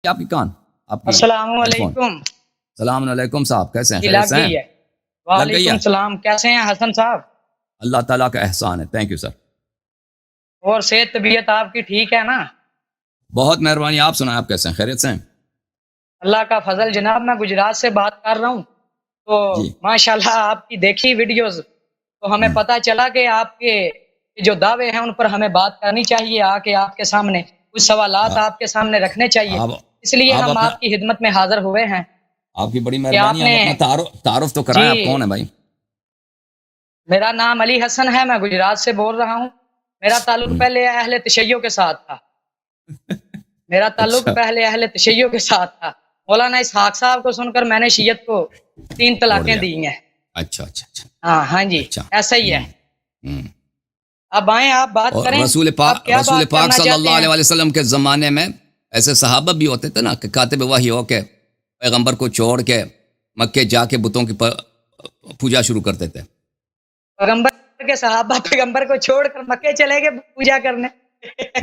آپ کی کان آپ کی السلام علیکم. السلام علیکم صاحب، کیسے ہیں؟ لگ خیریت سے گئی ہیں؟ ہے. وعلیکم السلام. کیسے ہیں حسن صاحب؟ اللہ تعالیٰ کا احسان ہے. Thank you sir. اور صحت طبیعت آپ کی ٹھیک ہے نا؟ بہت مہربانی. آپ سنائیں، آپ کیسے ہیں؟ خیریت سے ہیں؟ اللہ کا فضل. جناب میں گجرات سے بات کر رہا ہوں. تو جی ماشاءاللہ آپ کی دیکھی ویڈیوز تو ہمیں پتہ چلا کہ آپ کے جو دعوے ہیں ان پر ہمیں بات کرنی چاہیے. آ کے آپ کے سامنے کچھ سوالات آپ کے سامنے رکھنے چاہیے. آپ اس لیے آپ ہم اپنا آپ کی خدمت میں حاضر ہوئے ہیں. آپ کی بڑی کہ آپ مہربانی. نے آپ اپنا تعارف تو کرائیں. آپ کون ہیں بھائی؟ میرا نام علی حسن ہے. میں گجرات سے بول رہا ہوں. میرا تعلق پہلے اہل تشیع کے ساتھ تھا. میرا تعلق اچھا پہلے اہل تشیع کے ساتھ تھا. مولانا اسحاق صاحب کو سن کر میں نے شیعت کو 3 چھوڑ طلاقیں دیا. دی ہیں. اچھا اچھا اچھا ہاں جی اچھا. ایسا ہی ہے. ہم. اب آئیں آپ بات اور کریں. رسول آپ کیا رسول بات پاک کرنا صلی چاہتے اللہ ہیں؟ علیہ وسلم کے زمانے میں ایسے صحابہ بھی ہوتے تھے نا کہ کاتب وحی ہو کے پیغمبر کو چھوڑ کے مکے جا کے بتوں کی پوجا شروع کرتے تھے. پیغمبر کے صحابہ پیغمبر کو چھوڑ کر مکے چلے گئے پوجا کرنے.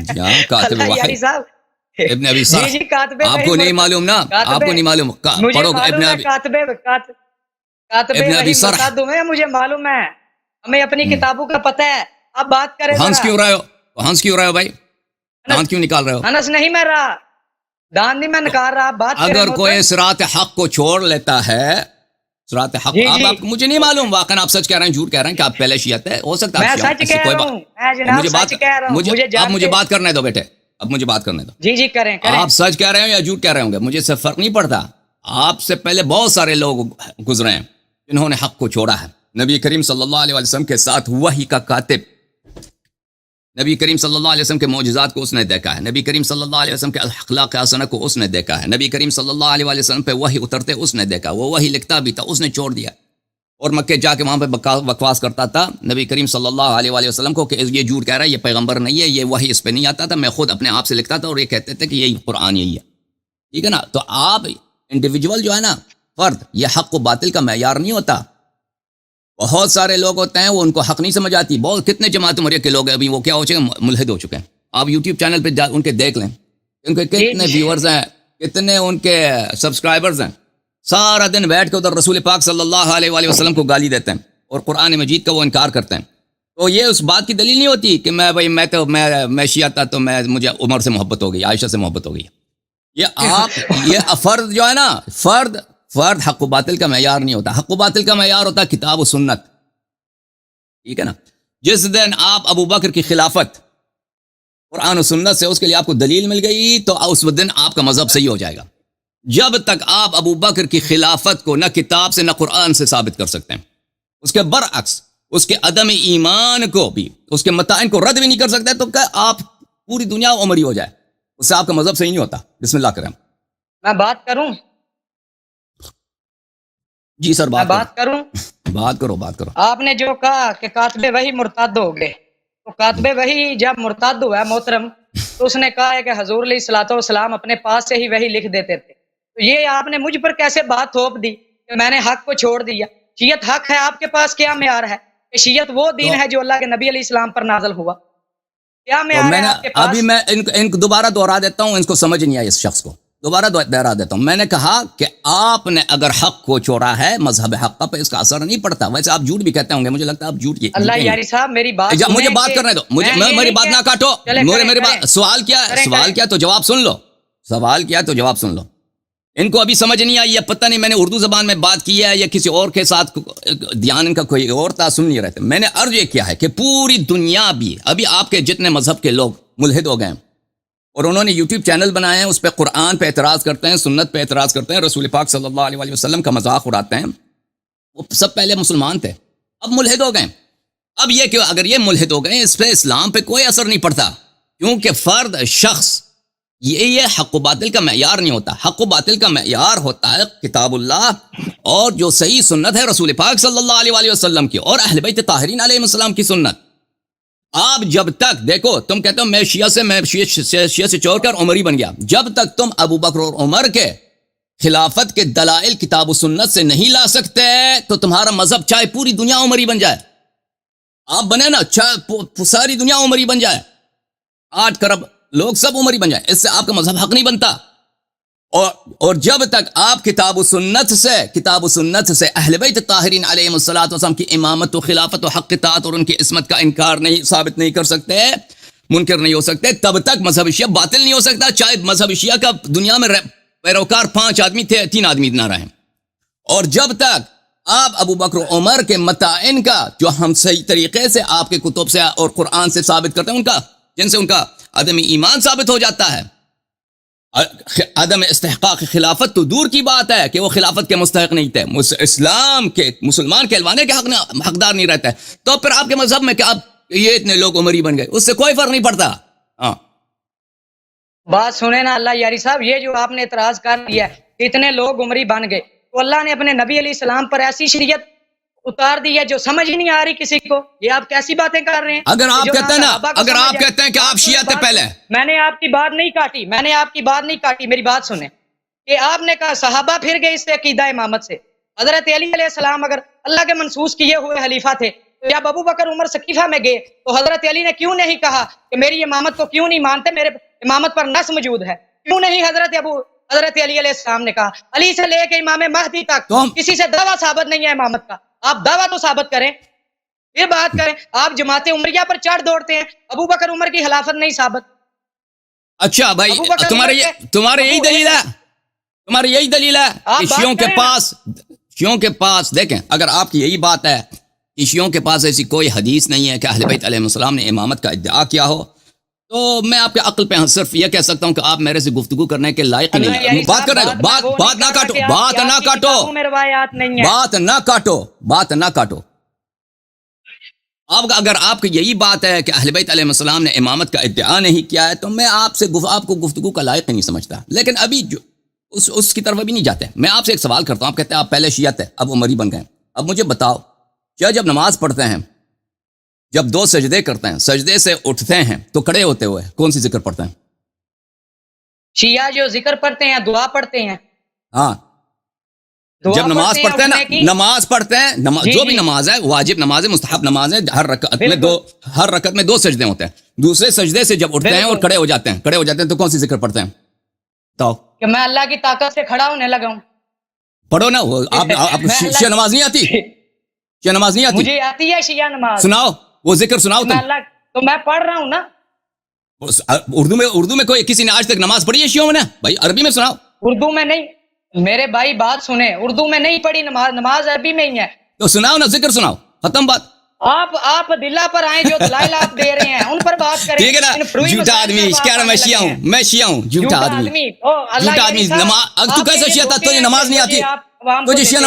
جی ہاں، کاتب اللہ وحی یاری صاحب. ابن ابی جی سرح. جی کاتب آپ وہی کو نہیں معلوم نا؟ آپ کو نہیں معلوم؟ مجھے پڑھو معلوم ہے. کاتب ابن ابی وہی سرح. مرتد ہوئے ہیں. مجھے معلوم ہے. ہمیں اپنی کتابوں کا پتہ ہے. اب بات کریں ہنس ذرا. کیوں رہے ہو؟ ہنس کیوں رہے ہو بھائی؟ دانت کیوں نکال رہے ہو؟ انس نہیں میں رہا. دان نہیں میں نکال رہا. بات کریں اگر کوئی محترم. صراط حق کو چھوڑ لیتا ہے، صراط حق جی اب جی آپ مجھے نہیں معلوم واقعا آپ سچ کہہ رہے ہیں جھوٹ کہہ رہے ہیں کہ آپ پہلے شیعت ہے. ہو سکتا ہے میں آپ شیعہ ہوں، سچ ایسی کہہ کوئی رہا بات. ہوں. میں جناب سچ کہہ رہا ہوں. مجھے اب جان مجھے کے. بات کرنے دو بیٹے. اب مجھے بات کرنے دو. جی جی کریں کریں. آپ سچ کہہ رہے ہو یا جھوٹ کہہ رہے ہوں گے مجھے سے فرق نہیں پڑتا. آپ سے پہلے بہت سارے لوگ گزرے ہیں جنہوں نے حق کو چھوڑا ہے. نبی کریم صلی اللہ علیہ وسلم کے ساتھ وحی کا کاتب، نبی کریم صلی اللہ علیہ وسلم کے معجزات کو اس نے دیکھا ہے. نبی کریم صلی اللہ علیہ وسلم کے اخلاق حسنہ کو اس نے دیکھا ہے. نبی کریم صلی اللہ علیہ وسلم پہ وحی اترتے اس نے دیکھا. وہ وحی لکھتا بھی تھا، اس نے چھوڑ دیا اور مکے جا کے وہاں پہ بکواس کرتا تھا نبی کریم صلی اللہ علیہ وسلم کو کہ یہ جھوٹ کہہ رہا ہے، یہ پیغمبر نہیں ہے، یہ وحی اس پہ نہیں آتا تھا، میں خود اپنے آپ سے لکھتا تھا. اور یہ کہتے تھے کہ یہی قرآن یہی ہے. ٹھیک ہے نا؟ تو آپ انڈیویجول جو ہے نا، فرد، یہ حق و باطل کا معیار نہیں ہوتا. بہت سارے لوگ ہوتے ہیں وہ ان کو حق نہیں سمجھ آتی. بہت کتنے جماعت مرے کے لوگ ہیں ابھی وہ کیا ہو چکے ہیں، ملحد ہو چکے ہیں. آپ یوٹیوب چینل پہ ان کے دیکھ لیں، ان کے کتنے ویورز ہیں، کتنے ان کے سبسکرائبرز ہیں. سارا دن بیٹھ کے ادھر رسول پاک صلی اللہ علیہ وسلم کو گالی دیتے ہیں اور قرآن مجید کا وہ انکار کرتے ہیں. تو یہ اس بات کی دلیل نہیں ہوتی کہ میں شیعہ تھا تو مجھے عمر سے محبت ہو گئی، عائشہ سے محبت ہو گئی. یہ فرد جو ہے نا، فرد حق و باطل کا معیار نہیں ہوتا. حق و باطل کا معیار ہوتا کتاب و سنت. ٹھیک ہے نا؟ جس دن آپ ابو بکر کی خلافت قرآن و سنت سے اس کے لیے آپ کو دلیل مل گئی تو اس دن آپ کا مذہب صحیح ہو جائے گا. جب تک آپ ابو بکر کی خلافت کو نہ کتاب سے نہ قرآن سے ثابت کر سکتے ہیں، اس کے برعکس اس کے عدم ایمان کو بھی، اس کے متائن کو رد بھی نہیں کر سکتے، تو کہ آپ پوری دنیا عمری ہو جائے، اس سے آپ کا مذہب صحیح نہیں ہوتا. بسم اللہ کریں. میں بات کروں. جی سر میں بات کروں. بات کرو. آپ نے جو کہا کہ کاتب وہی مرتد ہو گئے، تو کاتب وہی جب مرتد ہوا ہے محترم، تو اس نے کہا ہے کہ حضور علیہ الصلوۃ والسلام اپنے پاس سے ہی وہی لکھ دیتے تھے. تو یہ آپ نے مجھ پر کیسے بات تھوپ دی کہ میں نے حق کو چھوڑ دیا؟ شیعت حق ہے. آپ کے پاس کیا معیار ہے کہ شیعت وہ دین ہے جو اللہ کے نبی علیہ السلام پر نازل ہوا؟ کیا معیار ہے آپ کے پاس؟ ابھی میں ان کو دوبارہ دوہرا دیتا ہوں، ان کو سمجھ نہیں آئی اس شخص کو. دوبارہ دوہرا دیتا ہوں. میں نے کہا کہ آپ نے اگر حق کو چھوڑا ہے، مذہب حق پہ اس کا اثر نہیں پڑتا. ویسے آپ جھوٹ بھی کہتے ہوں گے، مجھے لگتا ہے آپ جھوٹ کی. اللہ یاری صاحب میری بات سنیں. مجھے بات کرنے دو. میری بات نہ کاٹو. میری بات. سوال کیا تو جواب سن لو. سوال کیا تو جواب سن لو. ان کو ابھی سمجھ نہیں آئی ہے، پتہ نہیں میں نے اردو زبان میں بات کی ہے یا کسی اور کے ساتھ دھیان ان کا کوئی اور تھا، سن نہیں رہتے. میں نے عرض یہ کیا ہے کہ پوری دنیا بھی ابھی آپ کے جتنے مذہب کے لوگ ملحد ہو گئے ہیں اور انہوں نے یوٹیوب چینل بنائے ہیں، اس پہ قرآن پہ اعتراض کرتے ہیں، سنت پہ اعتراض کرتے ہیں، رسول پاک صلی اللہ علیہ وسلم کا مذاق اڑاتے ہیں. وہ سب پہلے مسلمان تھے، اب ملحد ہو گئے. اب یہ کہ اگر یہ ملحد ہو گئے، اس پہ اسلام پہ کوئی اثر نہیں پڑتا، کیونکہ فرد، شخص، یہ حق و باطل کا معیار نہیں ہوتا. حق و باطل کا معیار ہوتا ہے کتاب اللہ اور جو صحیح سنت ہے رسول پاک صلی اللہ علیہ وسلم کی اور اہل بیت طاہرین علیہ السلام کی سنت. آپ جب تک دیکھو، تم کہتے ہو میں شیعہ سے چھوڑ کر عمری بن گیا، جب تک تم ابو بکر اور عمر کے خلافت کے دلائل کتاب و سنت سے نہیں لا سکتے تو تمہارا مذہب چاہے پوری دنیا عمری بن جائے، آپ بنے نا، چاہے ساری دنیا عمری بن جائے، 8 کروڑ لوگ سب عمری بن جائیں، اس سے آپ کا مذہب حق نہیں بنتا. اور جب تک آپ کتاب و سنت سے اہل بیت طاہرین علیہم الصلوۃ والسلام کی امامت و خلافت و حق اطاعت اور ان کی عصمت کا انکار نہیں ثابت نہیں کر سکتے، منکر نہیں ہو سکتے، تب تک مذہب شیعہ باطل نہیں ہو سکتا، چاہے مذہب شیعہ کا دنیا میں پیروکار 5 آدمی تھے، 3 آدمی نہ رہیں۔ اور جب تک آپ ابو بکر و عمر کے متائن کا جو ہم صحیح طریقے سے آپ کے کتب سے اور قرآن سے ثابت کرتے ہیں، ان کا جن سے ان کا عدم ایمان ثابت ہو جاتا ہے، عدم استحقاق خلافت تو دور کی بات ہے کہ وہ خلافت کے مستحق نہیں تھے، اسلام کے مسلمان کہلوانے کے حقدار نہیں رہتا ہے، تو پھر آپ کے مذہب میں کہ آپ یہ اتنے لوگ عمری بن گئے، اس سے کوئی فرق نہیں پڑتا۔ ہاں بات سنیں نا اللہ یاری صاحب، یہ جو آپ نے اعتراض کر دیا ہے اتنے لوگ عمری بن گئے، تو اللہ نے اپنے نبی علیہ السلام پر ایسی شریعت اتار دی ہے جو سمجھ ہی نہیں آ رہی کسی کو۔ یہ آپ کیسی باتیں کر رہے ہیں؟ اگر آپ جو کہتے ہیں نا، صحابہ کو اگر سمجھ آپ ہے، کہتے ہیں کہ آپ شیعہ تھے پہلے، میں نے آپ کی بات نہیں کاٹی، میری بات سنیں کہ آپ نے کہا صحابہ پھر گئے اس سے عقیدہ امامت سے۔ حضرت علی علیہ السلام اگر اللہ کے منصوص کیے ہوئے خلیفہ تھے، تو جب ابو بکر عمر سقیفہ میں گئے تو حضرت علی نے کیوں نہیں کہا کہ میری امامت کو کیوں نہیں مانتے، میرے امامت پر نص موجود ہے؟ کیوں نہیں حضرت علی علیہ السلام نے کہا؟ علی سے لے کے امام مہدی تک کسی سے دعویٰ ثابت نہیں ہے امامت کا، آپ دعویٰ تو ثابت کریں، یہ بات کریں۔ آپ جماعت عمریہ پر چڑھ دوڑتے ہیں، ابو بکر عمر کی خلافت نہیں ثابت۔ اچھا بھائی، ابو بکر تمہاری یہی دلیل ہے کہ شیعوں کے پاس دیکھیں، اگر آپ کی یہی بات ہے کہ شیعوں کے پاس ایسی کوئی حدیث نہیں ہے کہ اہل بیت علیہ السلام نے امامت کا ادعا کیا ہو، تو میں آپ کے عقل پہ صرف یہ کہہ سکتا ہوں کہ آپ میرے سے گفتگو کرنے کے لائق نہیں ہیں۔ بات کرنے دو، بات نہ کاٹو۔ اگر آپ کی یہی بات ہے کہ اہل بیت علیہ السلام نے امامت کا ادعا نہیں کیا ہے، تو میں آپ کو گفتگو کا لائق نہیں سمجھتا۔ لیکن ابھی جو اس کی طرف ابھی نہیں جاتے۔ میں آپ سے ایک سوال کرتا ہوں، آپ کہتے ہیں آپ پہلے شیعہ تھے، اب عمری بن گئے۔ اب مجھے بتاؤ، کیا جب نماز پڑھتے ہیں، جب 2 سجدے کرتے ہیں، سجدے سے اٹھتے ہیں تو کھڑے ہوتے ہوئے کون سی ذکر پڑھتے ہیں؟ شیعہ جو ذکر پڑھتے ہیں دعا پڑھتے ہیں۔ ہاں، جب نماز پڑھتے ہیں نا، نماز پڑھتے ہیں، جو بھی نماز ہے، واجب نماز ہے، مستحب نماز ہے، ہر رکعت میں 2 سجدے ہوتے ہیں۔ دوسرے سجدے سے جب اٹھتے ہیں اور کھڑے ہو جاتے ہیں تو کون سی ذکر پڑھتے ہیں؟ بتاؤ۔ کہ میں اللہ کی طاقت سے کھڑا ہونے لگا ہوں۔ پڑھو نا، آپ شیعہ نماز نہیں آتی؟ شیعہ نماز نہیں آتی؟ مجھے آتی ہے شیعہ نماز۔ سناؤ، وہ ذکر سناؤ تم۔ تو میں پڑھ رہا ہوں نا۔ اردو میں کوئی کسی نے آج تک نماز پڑھی ہے شیعوں میں؟ بھائی عربی میں سناؤ۔ اردو میں نہیں، میرے بھائی بات سنیں، اردو میں نہیں پڑھی نماز عربی میں ہی ہے۔ تو سناؤ نا، ذکر سناؤ، ختم بات۔ آپ دلہ پر آئیں، جو دلائل آپ دے رہے ہیں ان پر بات کریں۔ ٹھیک ہے نا، جھوٹا آدمی کہہ رہا میں شیعہ ہوں، جھوٹا آدمی۔ تو کیسے شیعہ تھا؟ تجھے نماز نہیں آتی؟ تجھے شیعہ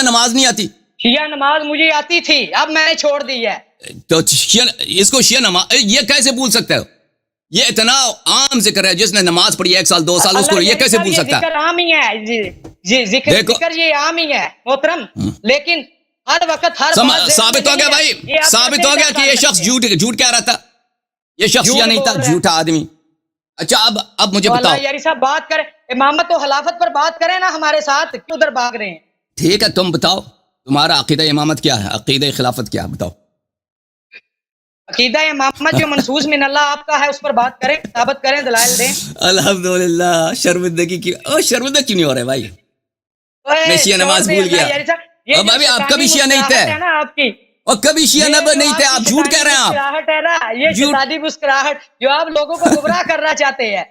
نماز نہیں آتی؟ شیعہ نماز مجھے آتی تھی، اب میں نے چھوڑ دی ہے۔ تو اس کو شیعہ نماز یہ کیسے بھول سکتے ہو؟ یہ اتنا عام ذکر ہے، جس نے نماز پڑھی 1 سال 2 سال، اس کو یہ کیسے بھول سکتا ہے؟ ذکر عام ہی ہے، ذکر یہ عام ہی ہے محترم، لیکن ہر وقت ثابت ہو گیا بھائی، ثابت ہو گیا کہ یہ شخص جھوٹ کہہ رہا تھا، یہ شخص شیعہ نہیں تھا، جھوٹا آدمی۔ اچھا اب مجھے بتاؤ، یاری صاحب بات کریں، امامت و خلافت پر بات کریں نا ہمارے ساتھ، کیوں ادھر بھاگ رہے ہیں؟ ٹھیک ہے، تم بتاؤ تمہارا عقیدہ امامت کیا ہے، عقیدہ خلافت کیا ہے، بتاؤ۔ عقیدہ امامت جو منصوص من اللہ آپ کا ہے، اس پر بات کریں، ثابت کریں، دلائل دیں۔ الحمدللہ، شرمندگی کی شرمندہ کیوں نہیں ہو رہا ہے بھائی؟ میں شیعہ نماز بھول گیا۔ اب ابھی آپ کبھی شیعہ نہیں تھے، اور کبھی شیعہ نہیں تھے، آپ جھوٹ کہہ رہے ہیں۔ آپ یہ شیطانی مسکراہٹ جو آپ لوگوں کو گمراہ کرنا چاہتے ہیں،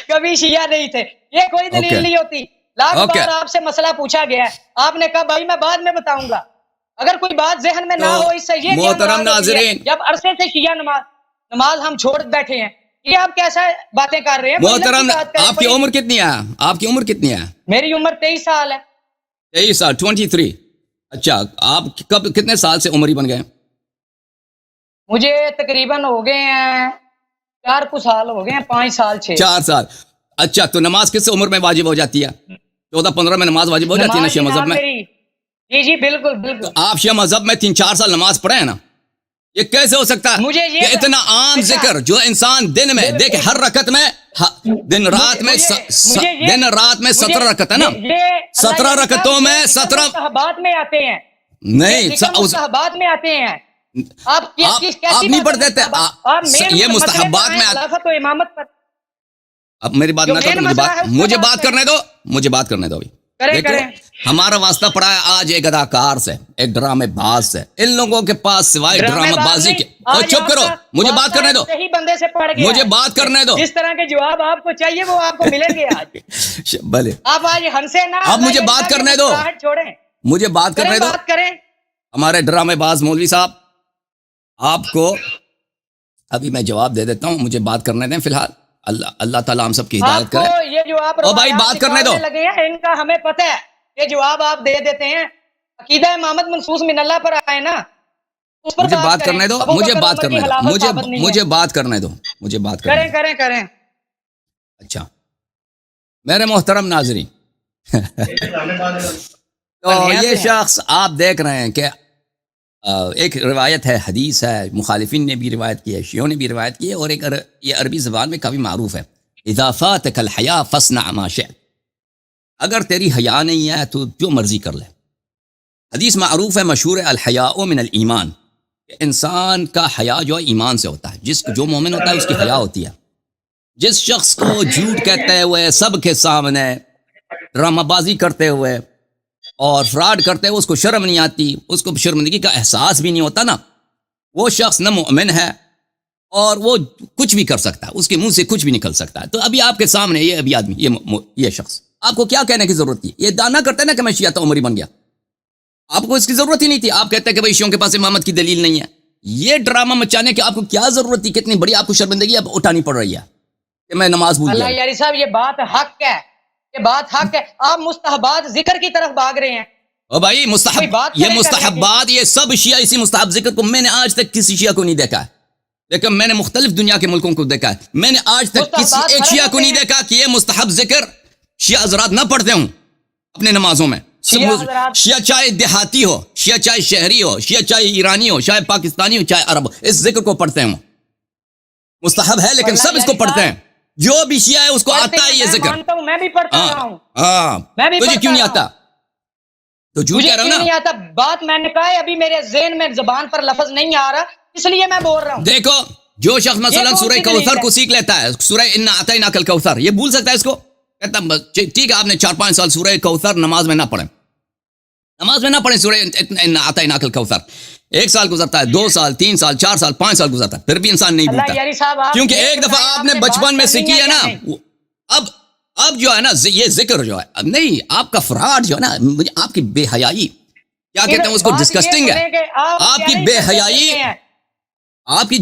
کبھی شیعہ نہیں تھے، یہ کوئی دلیل نہیں ہوتی۔ لاکھ بار آپ سے مسئلہ پوچھا گیا ہے، آپ نے کہا بھائی میں بعد میں بتاؤں گا۔ اگر کوئی بات ذہن میں نہ ہو، اس سے یہ محترم ناظرین، جب عرصے سے شیعہ نماز ہم چھوڑ بیٹھے ہیں، یہ آپ کیسا باتیں کر رہے ہیں؟ محترم، آپ کی عمر کتنی ہے؟ آپ کی عمر کتنی ہے؟ میری عمر 23 سال ہے۔ 23 سال، 23۔ اچھا، آپ کتنے سال سے عمری بن گئے؟ مجھے تقریباً ہو گئے ہیں 4 سال ہو گئے ہیں، 5 سال 6۔ 4 سال۔ اچھا، تو نماز کس عمر میں واجب ہو جاتی ہے؟ 14-15 میں نماز واجب ہو جاتی ہے نا شیعہ مذہب میں؟ جی بالکل۔ تو آپ شیعہ مذہب میں 3-4 سال نماز پڑھے ہیں نا، یہ کیسے ہو سکتا ہے کہ اتنا عام ذکر جو انسان دن میں دیکھ، ہر رکعت میں، دن رات میں 17 رکعت ہے نا، 17 رکعتوں میں 17 مستحبات میں آتے ہیں، نہیں مستحبات میں آتے ہیں۔ آپ نہیں پڑھتے تھے، یہ مستحبات میں خلافت و امامت پر اب میری بات جو نہ کرو، main مسئلہ ہے اس پہ مجھے بات بات کرنے دو، مجھے بات کرنے دو ابھی. کریں دیکھو، کریں ہمارا واسطہ پڑا ہے آج ایک اداکار سے، ایک ڈرامے باز سے. ان لوگوں کے پاس سوائے ڈرامے ڈرامہ باز بازی نہیں، کے، او آج چپ آپ کرو، کا مجھے بات واسطہ کرنے دو، صحیح بندے سے پڑ گیا مجھے ہے. بات کرنے دو. جس طرح کے جواب آپ کو چاہیے وہ آپ کو ملیں گے آج. بھلے آپ آج ہنسے نہ، اب اللہ مجھے یہ بات صاحب یہ کرنے دو، مسکراہٹ چھوڑیں. مجھے بات کریں کرنے دو. بات کریں. ہمارے ڈرامے باز مولوی صاحب، آپ کو ابھی میں جواب دے دیتا ہوں، مجھے بات کرنے دیں فی الحال. اللہ تعالیٰ ہم سب کی آپ ہدایت کو کرے. یہ جو آپ او بھائی روایات بات کرنے دو. نکالنے لگے ہیں ان کا ہمیں پتہ ہے. یہ جواب آپ دے دیتے ہیں، عقیدہ امامت منصوص من اللہ پر آئے نا، اس پر مجھے بات کریں. کرنے دو، ابو مجھے بکر بات عمر کی کرنے دو، خلافت ثابت نہیں ہے. مجھے بات کرنے دو، مجھے بات کرنے کریں دو. کریں کریں. اچھا میرے محترم ناظرین، تو یہ شخص آپ دیکھ رہے ہیں کہ ایک روایت ہے، حدیث ہے، مخالفین نے بھی روایت کی ہے، شیعوں نے بھی روایت کی ہے، اور ایک یہ عربی زبان میں کافی معروف ہے، اذا فاتک الحیا فاصنع ما شئت. اگر تیری حیا نہیں ہے تو جو مرضی کر لے. حدیث معروف ہے، مشہور ہے، الحیاء من الایمان. انسان کا حیا جو ہے ایمان سے ہوتا ہے. جو مومن ہوتا ہے اس کی حیا ہوتی ہے. جس شخص کو جھوٹ کہتے ہوئے سب کے سامنے ڈرامہ بازی کرتے ہوئے اور فراڈ کرتے ہوئے اس کو شرم نہیں آتی، اس کو شرمندگی کا احساس بھی نہیں ہوتا نا، وہ شخص نہ مومن ہے اور وہ کچھ بھی کر سکتا ہے، اس کے منہ سے کچھ بھی نکل سکتا ہے. تو ابھی آپ کے سامنے یہ ابھی آدمی یہ شخص، آپ کو کیا کہنے کی ضرورت تھی؟ یہ دانا کرتے نا کہ میں شیعہ عمری بن گیا، آپ کو اس کی ضرورت ہی نہیں تھی. آپ کہتے ہیں کہ بھائی شیعوں کے پاس امامت کی دلیل نہیں ہے. یہ ڈرامہ مچانے کی آپ کو کیا ضرورت تھی؟ کتنی بڑی آپ کو شرمندگی اب اٹھانی پڑ رہی ہے کہ میں نماز بھول گیا. اللہ یاری صاحب یہ بات حق ہے، یہ بات حق ہے. آپ مستحبات ذکر کی طرف بھاگ رہے ہیں. او بھائی کوئی بات یہ کریں مستحبات، یہ سب شیعہ اسی مستحب ذکر کو میں نے آج تک کسی شیعہ کو نہیں دیکھا ہے. لیکن میں نے مختلف دنیا کے ملکوں کو دیکھا ہے، میں نے آج تک کسی مستحبات ایک فرض شیعہ کو ہوتے نہیں ہیں. دیکھا کہ یہ مستحب ذکر شیعہ حضرات نہ پڑھتے ہوں اپنے نمازوں میں. شیعہ حضرات شیعہ چاہے دیہاتی ہو، شیعہ چاہے شہری ہو، شیعہ چاہے ایرانی ہو، چاہے پاکستانی ہو، چاہے عرب ہو، اس ذکر کو پڑھتے ہیں. مستحب ہے لیکن سب اس کو پڑھتے ہیں. جو بھی شیعہ ہے اس کو آتا ہے یہ میں ذکر. مانتا ہوں، میں بھی پڑھتا رہا ہوں. ہاں میں بھی تجھے کیوں نہیں پڑھتا آتا؟ تو جھوٹ مجھے کہہ رہا کیوں ہوں نہیں نا. آتا؟ بات میں نے کہا ہے، ابھی میرے ذہن میں زبان پر لفظ نہیں آ رہا، اس لیے میں بول رہا ہوں. دیکھو جو شخص مثلا کون سورہ سی دلیل کوثر ہے؟ کو سیکھ لیتا ہے، سورہ انا اعطیناک الکوثر، یہ بھول سکتا ہے اس کو؟ کہتا ٹھیک ہے آپ نے 4-5 سال سورہ کوثر نماز میں نہ پڑھیں، نماز میں نہ پڑھیں سورہ انا اعطیناک الکوثر. 1 سال گزرتا ہے، 2 سال، 3 سال، 4 سال، 5 سال گزرتا ہے، پھر بھی انسان نہیں اللہ بھولتا، یاری صاحب آپ کیونکہ یہ ایک دفعہ بتائیں، آپ نے نے بچپن بات میں کرنی سیکھی ہے کیا نا. نہیں؟ اب جو ہے نا یہ ذکر جو ہے، اب نہیں آپ کا فراڈ جو ہے نا، مجھے آپ کی بے حیائی، کیا کہتے ہیں اس کو، بات یہ ڈسکسٹنگ ہے. سنیں کہ آپ کی پہلے ہی بے پردے حیائی، کرتے ہیں. آپ کی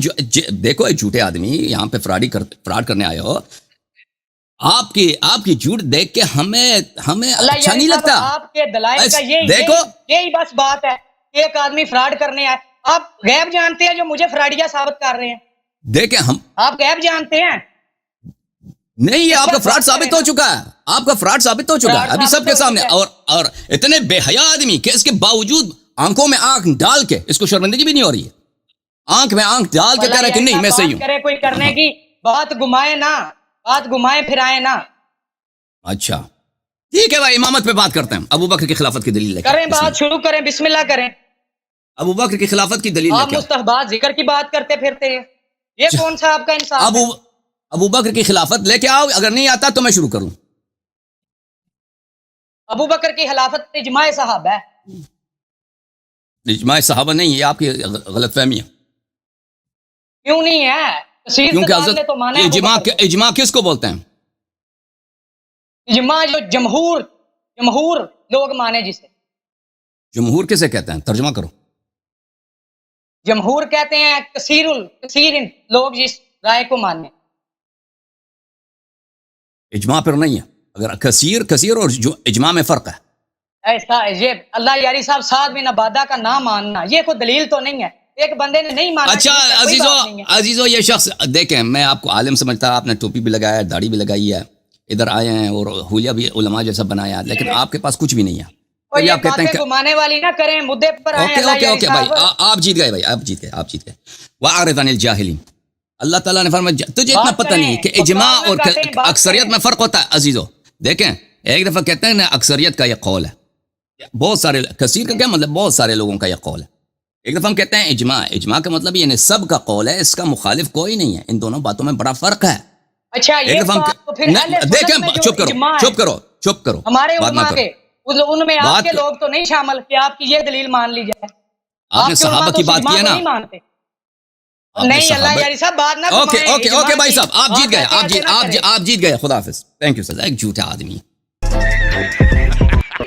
دیکھو ایک جھوٹے آدمی یہاں پہ فراڈ کرنے آئے ہو، آپ کی جھوٹ دیکھ کے ہمیں اللہ اچھا یاری نہیں صاحب لگتا. آپ کے دلائل کا دیکھو یہی بس بات ہے کہ ایک آدمی فراڈ کرنے آئے. آپ غیب جانتے ہیں جو مجھے فراڈیا ثابت کر رہے ہیں؟ دیکھیں ہم آپ غیب جانتے ہیں؟ نہیں، یہ آپ کا فراڈ ثابت ہو چکا ہے، آپ کا فراڈ ثابت ہو چکا ہے فراڈ ابھی سب ثابت کے ہو سامنے. چکا ہے. اور اتنے بے حیا آدمی کہ اس کے باوجود آنکھوں میں آنکھ ڈال کے اس کو شرمندگی بھی نہیں ہو رہی ہے، آنکھ میں آنکھ ڈال کے کہہ رہا ہے کہ نہیں میں صحیح ہوں. بات کرے کوئی کرنے کی، بات گھمائے نہ، بات گھمائے پھرائے نہ. اچھا ٹھیک ہے بھائی، امامت پہ بات کرتے ہیں. ابو بکر کی خلافت کی دلیل لے کے کریں بات شروع کریں، بسم اللہ کریں. ابو بکر کی خلافت کی دلیل لے آپ کے مستحبات ذکر کی بات کرتے پھرتے ہیں، یہ کون سا آپ کا انصاف ہے؟ ابو بکر کی خلافت لے کے آؤ، اگر نہیں آتا تو میں شروع کروں. ابو بکر کی خلافت اجماع صحابہ ہے. اجماع صحابہ نہیں، یہ آپ کی غلط فہمی ہے. کیوں نہیں ہے؟ کثیر کیونکہ تعداد نے تو مانا ہے ابو بکر کو. اجماع کس کو بولتے ہیں؟ اجماع جو جمہور لوگ مانے جسے. جمہور کسے کہتے ہیں؟ ترجمہ کرو. جمہور کہتے ہیں کثیر لوگ جس رائے کو مانے. اجماع پر نہیں ہے، اگر کثیر اور جو اجماع میں فرق ہے. ایسا یہ اللہ یاری صاحب سعد بن عبادہ کا نہ ماننا یہ کوئی دلیل تو نہیں ہے. ایک بندے نے نہیں مانا. اچھا عزیزو یہ شخص دیکھیں، میں آپ کو عالم سمجھتا، آپ نے ٹوپی بھی لگایا ہے، داڑھی بھی لگائی ہے، ادھر آئے ہیں اور حلیہ بھی علماء جیسا بنایا، لیکن آپ کے پاس کچھ بھی نہیں ہے. اور یہ آپ کہتے ہیں باتیں گھمانے والی نہ کریں، مدے پر آئیں. اوکے بھائی، آپ جیت گئے بھائی، آپ جیت گئے. وَأَعْرِضْ عَنِ الْجَاهِلِينَ. اللہ تعالیٰ نے فرمایا تجھے اتنا پتہ نہیں کہ اجماع اور اکثریت میں فرق ہوتا ہے. عزیزو دیکھیں، ایک دفعہ کہتے ہیں نا اکثریت کا یہ قول ہے، بہت سارے، کثیر کا کیا مطلب؟ بہت سارے لوگوں کا یہ قول ہے. ایک دفعہ ہم کہتے ہیں اجماع کا مطلب یعنی سب کا قول ہے، اس کا مخالف کوئی نہیں ہے. ان دونوں باتوں میں بڑا فرق ہے. اچھا ایک یہ دفعہ تو ہم آپ کو پھر اہل سنت میں دیکھیں جو چپ کرو اجماع ہے، چپ کرو چپ کرو ہمارے بات نہ علماء کرو کے ان میں آپ بات کے لوگ تو نہیں شامل کہ آپ کی یہ دلیل مان لی جائے؟ آپ نے کے علماء صحابہ تو کی اس بات اجماع کی ہے کو نا نہیں مانتے. آپ نے نہیں اللہ صحابہ یاری صاحب بات نہ اوکے گھمائیں اوکے اجماع اوکے بھائی کی. صاحب آپ جیت گئے ایسے نہ کریں. آپ جیت گئے خدا حافظ تھینک یو سر ایک جھوٹا آدمی